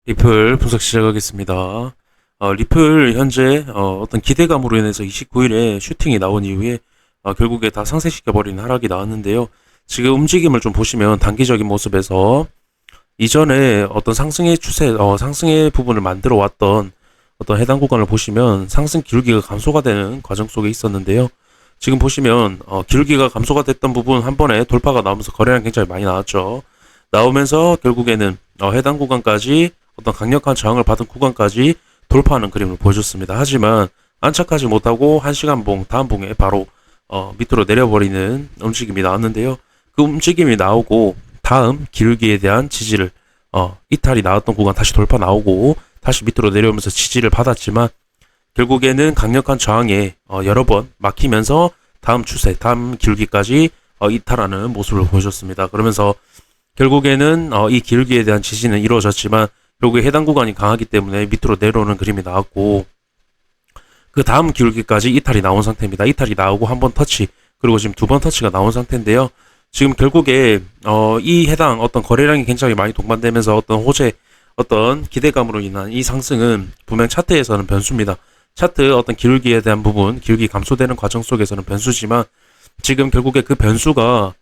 리플 분석 시작하겠습니다. 리플 현재 어떤 기대감으로 인해서 29일에 슈팅이 나온 이후에 결국에 다 상쇄시켜버리는 하락이 나왔는데요. 지금 움직임을 좀 보시면 단기적인 모습에서 이전에 어떤 상승의 추세, 상승의 부분을 만들어 왔던 어떤 해당 구간을 보시면 상승 기울기가 감소가 되는 과정 속에 있었는데요. 지금 보시면 기울기가 감소가 됐던 부분 한 번에 돌파가 나오면서 거래량 굉장히 많이 나왔죠. 나오면서 결국에는 해당 구간까지 어떤 강력한 저항을 받은 구간까지 돌파하는 그림을 보여줬습니다. 하지만 안착하지 못하고 1시간 봉, 다음 봉에 바로 밑으로 내려버리는 움직임이 나왔는데요. 그 움직임이 나오고 다음 기울기에 대한 지지를 이탈이 나왔던 구간 다시 돌파 나오고 다시 밑으로 내려오면서 지지를 받았지만 결국에는 강력한 저항에 여러 번 막히면서 다음 추세, 다음 기울기까지 이탈하는 모습을 보여줬습니다. 그러면서 결국에는 이 기울기에 대한 지지는 이루어졌지만 결국에 해당 구간이 강하기 때문에 밑으로 내려오는 그림이 나왔고 그 다음 기울기까지 이탈이 나온 상태입니다. 이탈이 나오고 한 번 터치 그리고 지금 두 번 터치가 나온 상태인데요. 지금 결국에 이 해당 어떤 거래량이 굉장히 많이 동반되면서 어떤 호재 어떤 기대감으로 인한 이 상승은 분명 차트에서는 변수입니다. 차트 어떤 기울기에 대한 부분 기울기 감소되는 과정 속에서는 변수지만 지금 결국에 그 변수가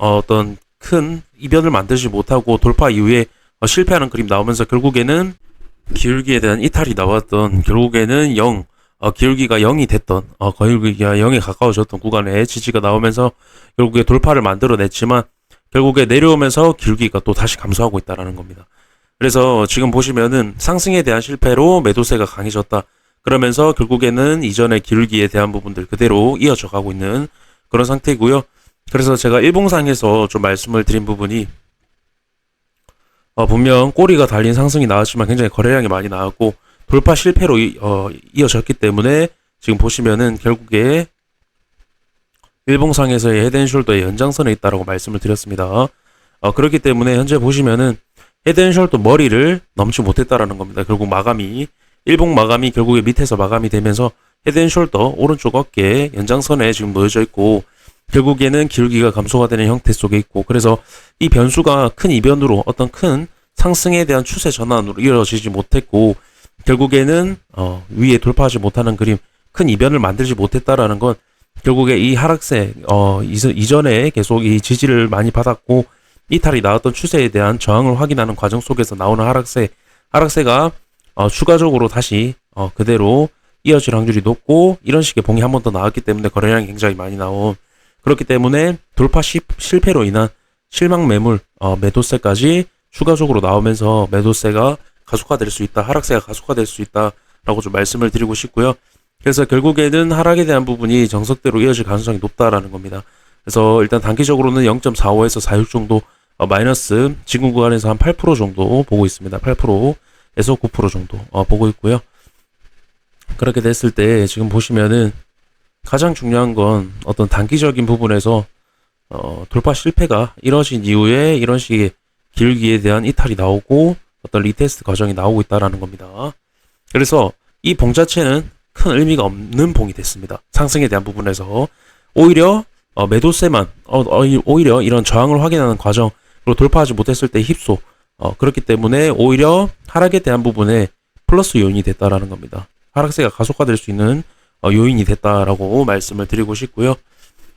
어떤 큰 이변을 만들지 못하고 돌파 이후에 실패하는 그림 나오면서 결국에는 기울기에 대한 이탈이 나왔던 결국에는 0, 기울기가 0이 됐던 기울기가 0에 가까워졌던 구간에 지지가 나오면서 결국에 돌파를 만들어냈지만 결국에 내려오면서 기울기가 또 다시 감소하고 있다라는 겁니다. 그래서 지금 보시면은 상승에 대한 실패로 매도세가 강해졌다. 그러면서 결국에는 이전의 기울기에 대한 부분들 그대로 이어져 가고 있는 그런 상태고요. 그래서 제가 일봉상에서 좀 말씀을 드린 부분이 분명 꼬리가 달린 상승이 나왔지만 굉장히 거래량이 많이 나왔고 돌파 실패로 이어졌기 때문에 지금 보시면은 결국에 일봉상에서의 헤드앤숄더의 연장선에 있다라고 말씀을 드렸습니다. 그렇기 때문에 현재 보시면은 헤드앤숄더 머리를 넘지 못했다라는 겁니다. 결국 마감이 일봉 마감이 결국에 밑에서 마감이 되면서 헤드앤숄더 오른쪽 어깨 연장선에 지금 놓여져 있고 결국에는 기울기가 감소가 되는 형태 속에 있고 그래서 이 변수가 큰 이변으로 어떤 큰 상승에 대한 추세 전환으로 이어지지 못했고 결국에는 위에 돌파하지 못하는 그림 큰 이변을 만들지 못했다라는 건 결국에 이 하락세 이전에 계속 이 지지를 많이 받았고 이탈이 나왔던 추세에 대한 저항을 확인하는 과정 속에서 나오는 하락세가 추가적으로 다시 그대로 이어질 확률이 높고 이런 식의 봉이 한 번 더 나왔기 때문에 거래량이 굉장히 많이 나온 그렇기 때문에 돌파 실패로 인한 실망 매물 매도세까지 추가적으로 나오면서 매도세가 가속화될 수 있다, 하락세가 가속화될 수 있다라고 좀 말씀을 드리고 싶고요. 그래서 결국에는 하락에 대한 부분이 정석대로 이어질 가능성이 높다라는 겁니다. 그래서 일단 단기적으로는 0.45에서 46 정도 마이너스 지금 구간에서 한 8% 정도 보고 있습니다. 8%에서 9% 정도 보고 있고요. 그렇게 됐을 때 지금 보시면은 가장 중요한 건 어떤 단기적인 부분에서 돌파 실패가 이뤄진 이후에 이런 식의 기울기에 대한 이탈이 나오고 어떤 리테스트 과정이 나오고 있다라는 겁니다. 그래서 이 봉 자체는 큰 의미가 없는 봉이 됐습니다. 상승에 대한 부분에서 오히려 매도세만 오히려 이런 저항을 확인하는 과정 그리고 돌파하지 못했을 때 휩소 그렇기 때문에 오히려 하락에 대한 부분에 플러스 요인이 됐다라는 겁니다. 하락세가 가속화될 수 있는 요인이 됐다라고 말씀을 드리고 싶고요.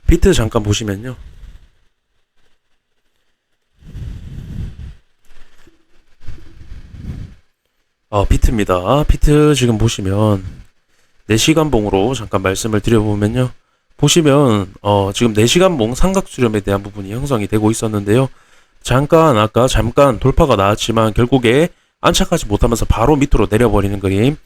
비트 잠깐 보시면요. 비트입니다. 비트 지금 보시면 4시간 봉으로 잠깐 말씀을 드려보면요. 보시면 지금 4시간 봉 삼각 수렴에 대한 부분이 형성이 되고 있었는데요. 잠깐 돌파가 나왔지만 결국에 안착하지 못하면서 바로 밑으로 내려버리는 그림.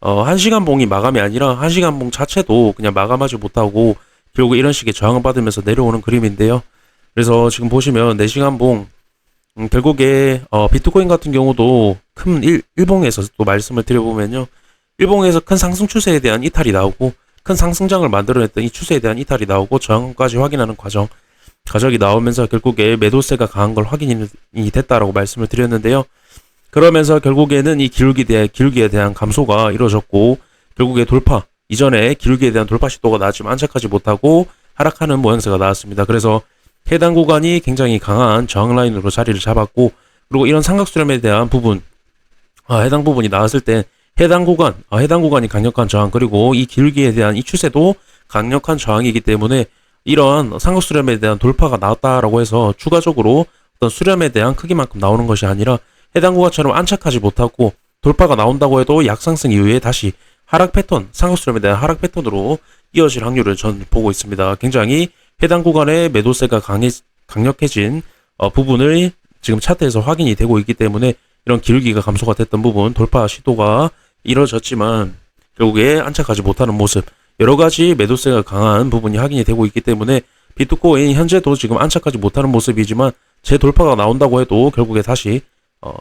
1시간 봉이 마감이 아니라 1시간 봉 자체도 그냥 마감하지 못하고 결국 이런 식의 저항을 받으면서 내려오는 그림인데요. 그래서 지금 보시면 4시간 봉 결국에 비트코인 같은 경우도 큰 일봉에서 또 말씀을 드려보면요. 일봉에서 큰 상승 추세에 대한 이탈이 나오고 큰 상승장을 만들어냈던 이 추세에 대한 이탈이 나오고 저항까지 확인하는 과정이 나오면서 결국에 매도세가 강한 걸 확인이 됐다라고 말씀을 드렸는데요. 그러면서 결국에는 이 기울기에 대한 감소가 이루어졌고 결국에 이전에 기울기에 대한 돌파 시도가 나왔지만 안착하지 못하고 하락하는 모양새가 나왔습니다. 그래서 해당 구간이 굉장히 강한 저항 라인으로 자리를 잡았고 그리고 이런 삼각수렴에 대한 부분, 해당 부분이 나왔을 때 해당 구간이 강력한 저항, 그리고 이 기울기에 대한 이 추세도 강력한 저항이기 때문에 이런 삼각수렴에 대한 돌파가 나왔다라고 해서 추가적으로 어떤 수렴에 대한 크기만큼 나오는 것이 아니라 해당 구간처럼 안착하지 못하고 돌파가 나온다고 해도 약상승 이후에 다시 하락 패턴, 삼각수렴에 대한 하락 패턴으로 이어질 확률을 전 보고 있습니다. 굉장히 해당 구간의 매도세가 강력해진 부분을 지금 차트에서 확인이 되고 있기 때문에 이런 기울기가 감소가 됐던 부분, 돌파 시도가 이뤄졌지만 결국에 안착하지 못하는 모습, 여러 가지 매도세가 강한 부분이 확인이 되고 있기 때문에 비트코인 현재도 지금 안착하지 못하는 모습이지만 재돌파가 나온다고 해도 결국에 다시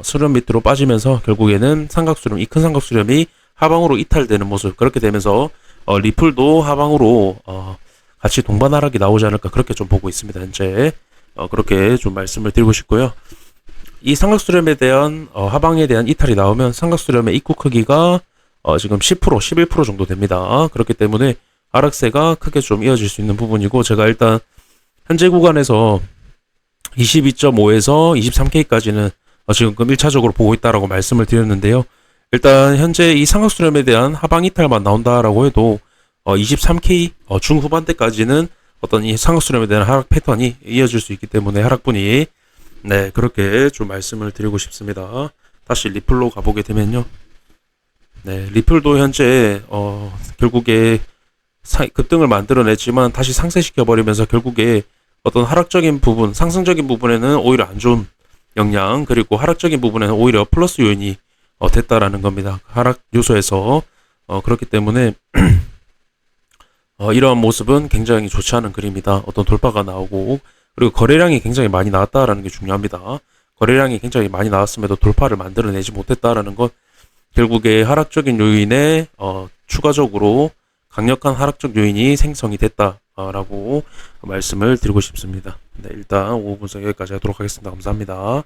수렴 밑으로 빠지면서 결국에는 삼각수렴, 이 큰 삼각수렴이 하방으로 이탈되는 모습, 그렇게 되면서 리플도 하방으로 같이 동반 하락이 나오지 않을까, 그렇게 좀 보고 있습니다. 현재 그렇게 좀 말씀을 드리고 싶고요. 이 삼각수렴에 대한 하방에 대한 이탈이 나오면 삼각수렴의 입구 크기가 지금 10%, 11% 정도 됩니다. 그렇기 때문에 하락세가 크게 좀 이어질 수 있는 부분이고, 제가 일단 현재 구간에서 22.5에서 23K까지는 지금 1차적으로 보고 있다라고 말씀을 드렸는데요. 일단 현재 이 삼각수렴에 대한 하방 이탈만 나온다라고 해도 23K 중후반대까지는 어떤 이 삼각수렴에 대한 하락 패턴이 이어질 수 있기 때문에 하락분이, 네, 그렇게 좀 말씀을 드리고 싶습니다. 다시 리플로 가보게 되면요. 네, 리플도 현재 결국에 급등을 만들어냈지만 다시 상쇄시켜버리면서 결국에 어떤 하락적인 부분, 상승적인 부분에는 오히려 안 좋은 영향, 그리고 하락적인 부분에는 오히려 플러스 요인이 됐다라는 겁니다. 하락 요소에서 그렇기 때문에 이러한 모습은 굉장히 좋지 않은 그림이다. 어떤 돌파가 나오고, 그리고 거래량이 굉장히 많이 나왔다라는 게 중요합니다. 거래량이 굉장히 많이 나왔음에도 돌파를 만들어내지 못했다라는 건 결국에 하락적인 요인에 추가적으로 강력한 하락적 요인이 생성이 됐다라고 말씀을 드리고 싶습니다. 네, 일단 5분 분석 여기까지 하도록 하겠습니다. 감사합니다.